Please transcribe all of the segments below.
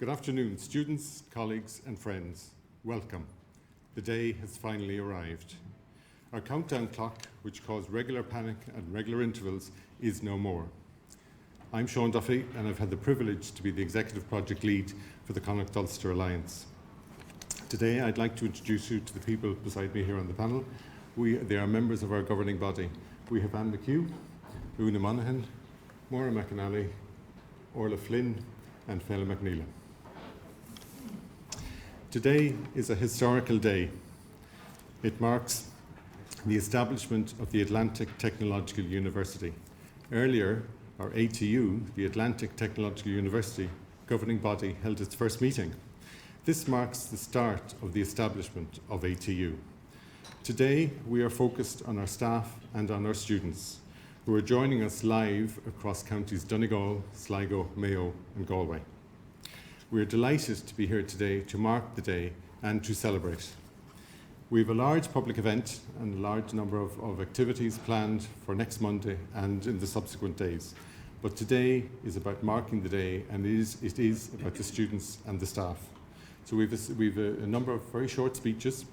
Good afternoon, students, colleagues and friends. Welcome. The day has finally arrived. Our countdown clock, which caused regular panic and regular intervals, is no more. I'm Sean Duffy and I've had the privilege to be the Executive Project Lead for the Connacht Ulster Alliance. Today I'd like to introduce you to the people beside me here on the panel. They are members of our governing body. We have Anne McHugh, Una Monaghan, Maura McNally, Orla Flynn and Orla McNally. Today is a historical day. It marks the establishment of the Atlantic Technological University. Earlier, our ATU, the Atlantic Technological University Governing Body, held its first meeting. This marks the start of the establishment of ATU. Today, we are focused on our staff and on our students, who are joining us live across counties Donegal, Sligo, Mayo and Galway. We are delighted to be here today to mark the day and to celebrate. We have a large public event and a large number of activities planned for next Monday and in the subsequent days. But today is about marking the day, and it is about the students and the staff. So we have a number of very short speeches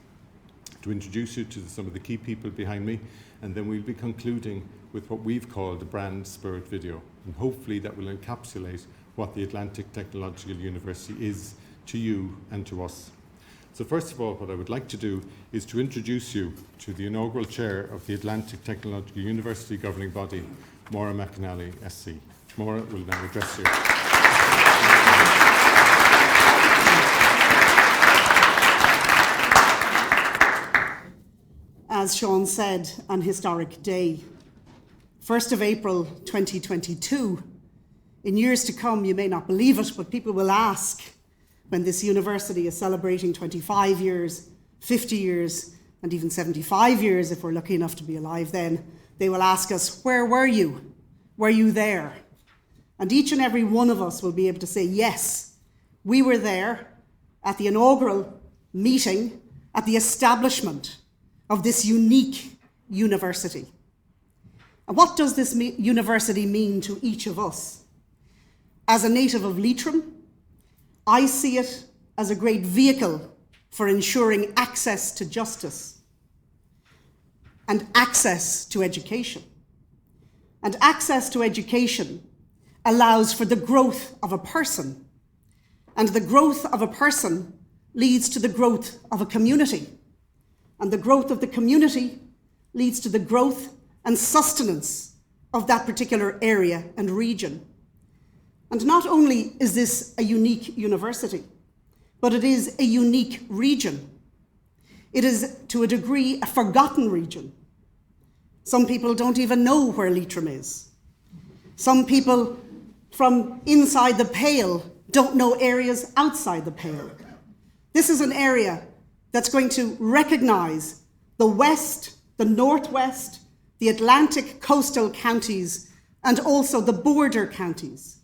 to introduce you to some of the key people behind me, and then we'll be concluding with what we've called a brand spirit video. And hopefully that will encapsulate what the Atlantic Technological University is to you and to us. So first of all, what I would like to do is to introduce you to the inaugural chair of the Atlantic Technological University Governing Body, Maura McNally SC. Maura will now address you. As Sean said, an historic day. 1st of April 2022. In years to come, you may not believe it, but people will ask when this university is celebrating 25 years, 50 years, and even 75 years, if we're lucky enough to be alive then, they will ask us, where were you? Were you there? And each and every one of us will be able to say, yes, we were there at the inaugural meeting, at the establishment of this unique university. And what does this university mean to each of us? As a native of Leitrim, I see it as a great vehicle for ensuring access to justice and access to education. And access to education allows for the growth of a person, and the growth of a person leads to the growth of a community, and the growth of the community leads to the growth and sustenance of that particular area and region. And not only is this a unique university, but it is a unique region. It is, to a degree, a forgotten region. Some people don't even know where Leitrim is. Some people from inside the Pale don't know areas outside the Pale. This is an area that's going to recognise the West, the Northwest, the Atlantic coastal counties, and also the border counties.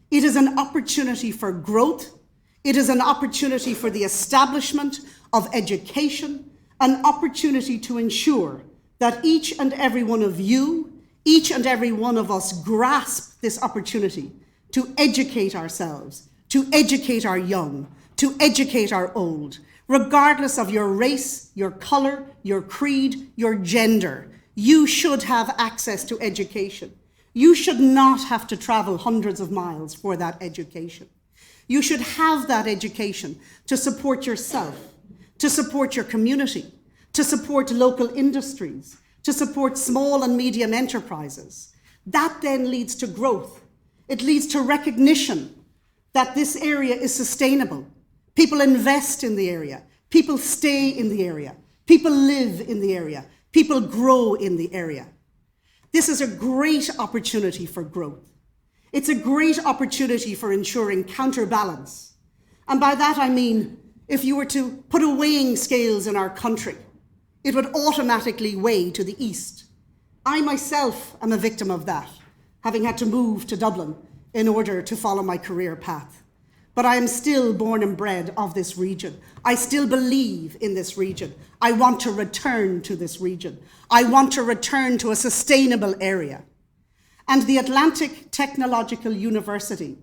It is an opportunity for growth. It is an opportunity for the establishment of education, an opportunity to ensure that each and every one of you, each and every one of us grasp this opportunity to educate ourselves, to educate our young, to educate our old, regardless of your race, your colour, your creed, your gender. You should have access to education. You should not have to travel hundreds of miles for that education. You should have that education to support yourself, to support your community, to support local industries, to support small and medium enterprises. That then leads to growth. It leads to recognition that this area is sustainable. People invest in the area. People stay in the area. People live in the area. People grow in the area. This is a great opportunity for growth. It's a great opportunity for ensuring counterbalance. And by that I mean, if you were to put a weighing scales in our country, it would automatically weigh to the east. I myself am a victim of that, having had to move to Dublin in order to follow my career path. But I am still born and bred of this region. I still believe in this region. I want to return to this region. I want to return to a sustainable area. And the Atlantic Technological University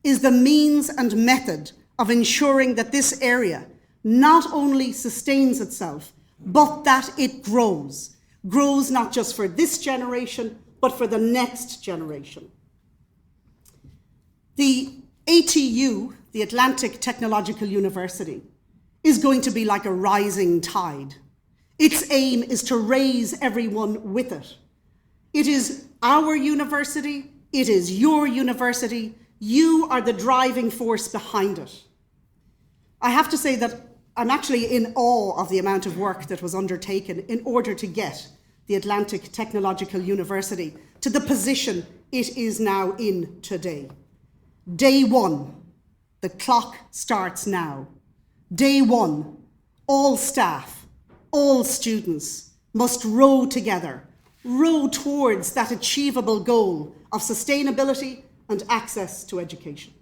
is the means and method of ensuring that this area not only sustains itself, but that it grows. Grows not just for this generation, but for the next generation. The ATU, the Atlantic Technological University, is going to be like a rising tide. Its aim is to raise everyone with it. It is our university, it is your university, you are the driving force behind it. I have to say that I'm actually in awe of the amount of work that was undertaken in order to get the Atlantic Technological University to the position it is now in today. Day one, the clock starts now. Day one, all staff, all students must row together, row towards that achievable goal of sustainability and access to education.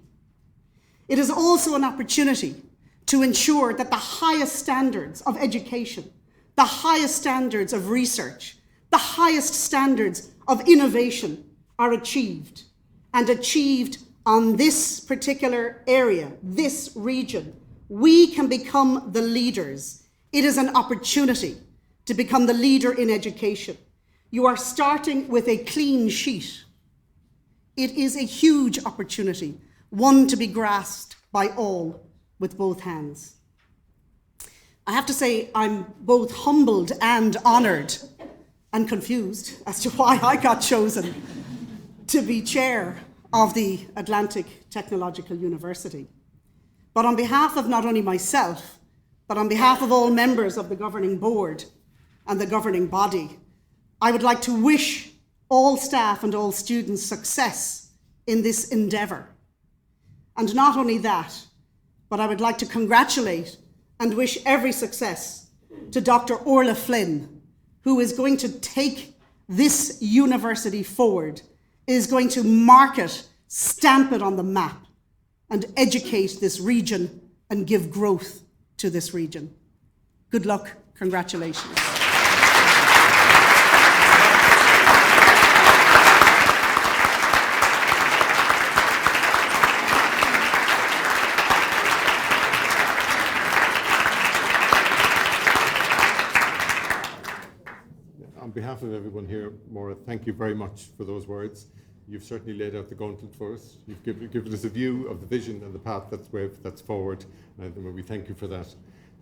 It is also an opportunity to ensure that the highest standards of education, the highest standards of research, the highest standards of innovation are achieved, and achieved on this particular area, this region. We can become the leaders. It is an opportunity to become the leader in education. You are starting with a clean sheet. It is a huge opportunity, one to be grasped by all with both hands. I have to say I'm both humbled and honoured and confused as to why I got chosen to be chair of the Atlantic Technological University. But on behalf of not only myself, but on behalf of all members of the governing board and the governing body, I would like to wish all staff and all students success in this endeavour. And not only that, but I would like to congratulate and wish every success to Dr. Orla Flynn, who is going to take this university forward, is going to mark it, stamp it on the map, and educate this region and give growth to this region. Good luck, congratulations. On behalf of everyone here, Maura, thank you very much for those words. You've certainly laid out the gauntlet for us. You've given us a view of the vision and the path that's forward, and we thank you for that.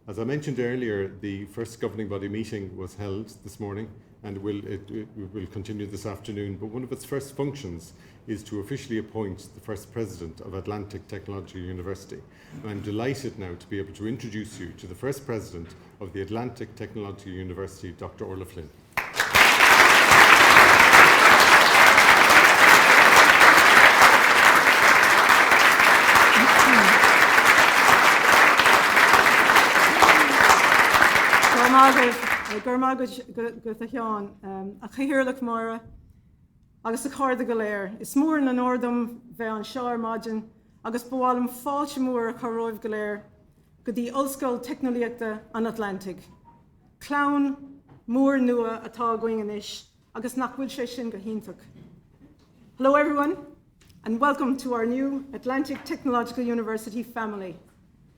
As I mentioned earlier, the first governing body meeting was held this morning, and it will continue this afternoon, but one of its first functions is to officially appoint the first president of Atlantic Technological University. And I'm delighted now to be able to introduce you to the first president of the Atlantic Technological University, Dr. Orla Flynn. a chahirirlach Maura agus a card go léir. Is mór na Nordum bheith an seár maidin agus bháilm fáilte mór a choróibh go léir go dtí ollscoil teicneolaíochta an Atlantic. Clán mór nua atá going inis agus nach bhfuil sé sin go hintach. Hello everyone, and welcome to our new Atlantic Technological University family.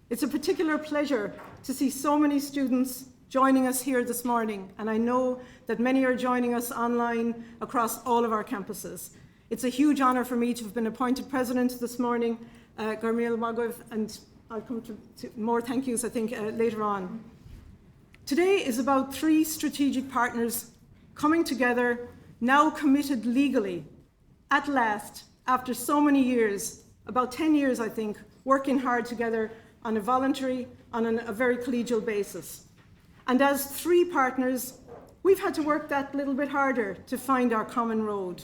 It's a particular pleasure to see so many students joining us here this morning, and I know that many are joining us online across all of our campuses. It's a huge honour for me to have been appointed president this morning, Garmiel Magov, and I'll come to more thank yous, I think, later on. Today is about 3 strategic partners coming together, now committed legally, at last, after so many years, about 10 years, I think, working hard together on a voluntary, on a very collegial basis. And as 3 partners, we've had to work that little bit harder to find our common road.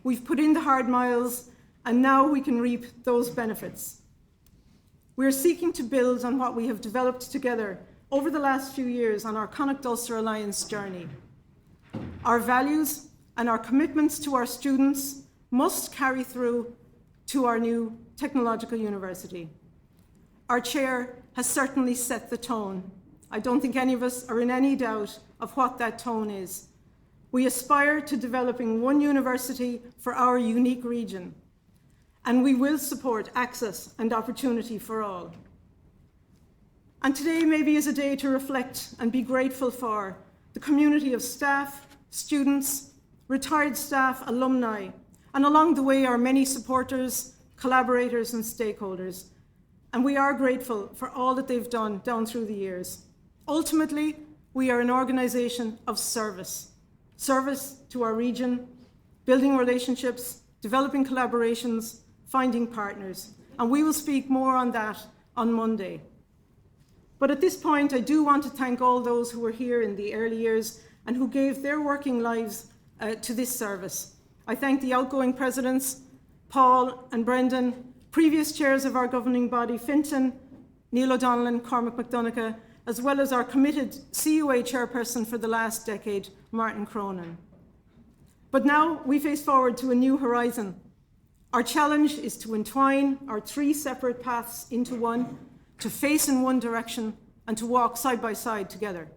We've put in the hard miles, and now we can reap those benefits. We're seeking to build on what we have developed together over the last few years on our Connacht Ulster Alliance journey. Our values and our commitments to our students must carry through to our new technological university. Our chair has certainly set the tone. I don't think any of us are in any doubt of what that tone is. We aspire to developing one university for our unique region. and we will support access and opportunity for all. And today maybe is a day to reflect and be grateful for the community of staff, students, retired staff, alumni, and along the way our many supporters, collaborators and stakeholders. And we are grateful for all that they've done down through the years. Ultimately, we are an organisation of service. Service to our region, building relationships, developing collaborations, finding partners. And we will speak more on that on Monday. But at this point, I do want to thank all those who were here in the early years and who gave their working lives to this service. I thank the outgoing presidents, Paul and Brendan, previous chairs of our governing body, Fintan, Neil O'Donnell and Cormac McDonagh, as well as our committed CUA chairperson for the last decade, Martin Cronin. But now we face forward to a new horizon. Our challenge is to entwine our three separate paths into one, to face in one direction and to walk side by side together.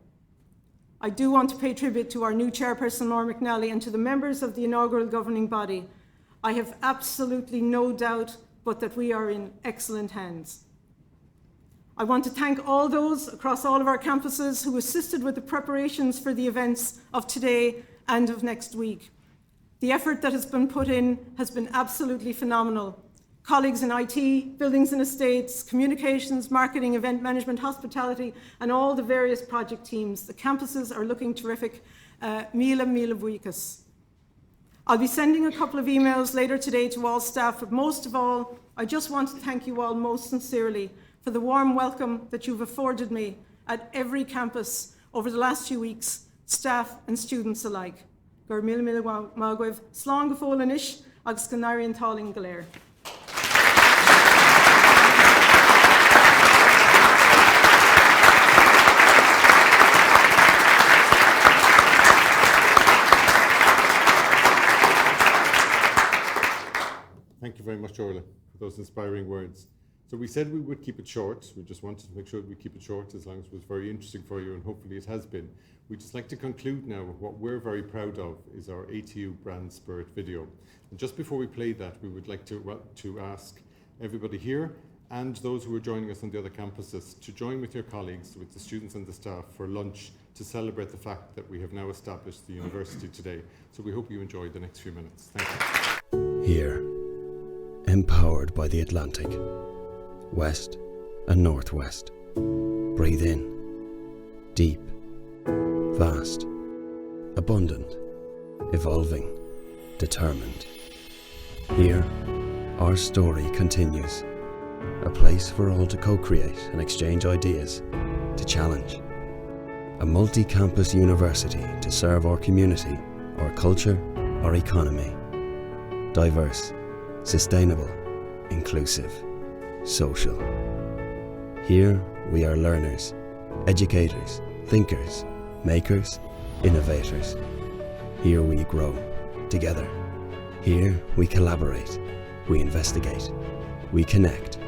I do want to pay tribute to our new chairperson, Maura McNally, and to the members of the inaugural governing body. I have absolutely no doubt but that we are in excellent hands. I want to thank all those across all of our campuses who assisted with the preparations for the events of today and of next week. The effort that has been put in has been absolutely phenomenal. Colleagues in IT, buildings and estates, communications, marketing, event management, hospitality, and all the various project teams. The campuses are looking terrific. Mila buikas. I'll be sending a couple of emails later today to all staff, but most of all, I just want to thank you all most sincerely for the warm welcome that you've afforded me at every campus over the last few weeks, staff and students alike. Gur mila magwef, slán go fóla inis, agus go nairíonn táling go léir. Thank you very much, Orla, for those inspiring words. So we said we would keep it short. We just wanted to make sure we keep it short as long as it was very interesting for you, and hopefully it has been. We'd just like to conclude now with what we're very proud of is our ATU Brand Spirit video. And just before we play that, we would like to ask everybody here and those who are joining us on the other campuses to join with your colleagues, with the students and the staff for lunch to celebrate the fact that we have now established the university today. So we hope you enjoy the next few minutes. Thank you. Here, empowered by the Atlantic, west and northwest. Breathe in, deep, vast, abundant, evolving, determined. Here, our story continues. A place for all to co-create and exchange ideas, to challenge. A multi-campus university to serve our community, our culture, our economy. Diverse, sustainable, inclusive, social. Here we are learners, educators, thinkers, makers, innovators. Here we grow together. Here we collaborate, we investigate, we connect.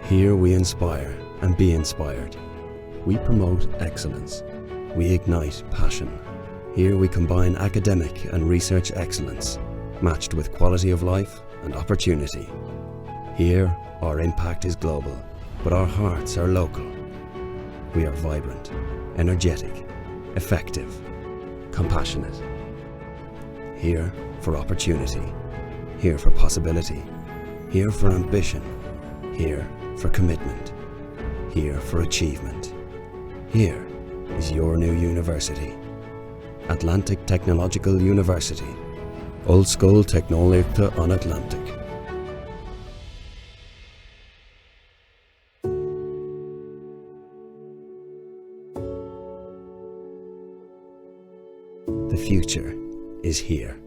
Here we inspire and be inspired. We promote excellence. We ignite passion. Here we combine academic and research excellence, matched with quality of life and opportunity. Here, our impact is global, but our hearts are local. We are vibrant, energetic, effective, compassionate. Here for opportunity, here for possibility, here for ambition, here for commitment, here for achievement. Here is your new university. Atlantic Technological University. Old School Technology on Atlantic. The future is here.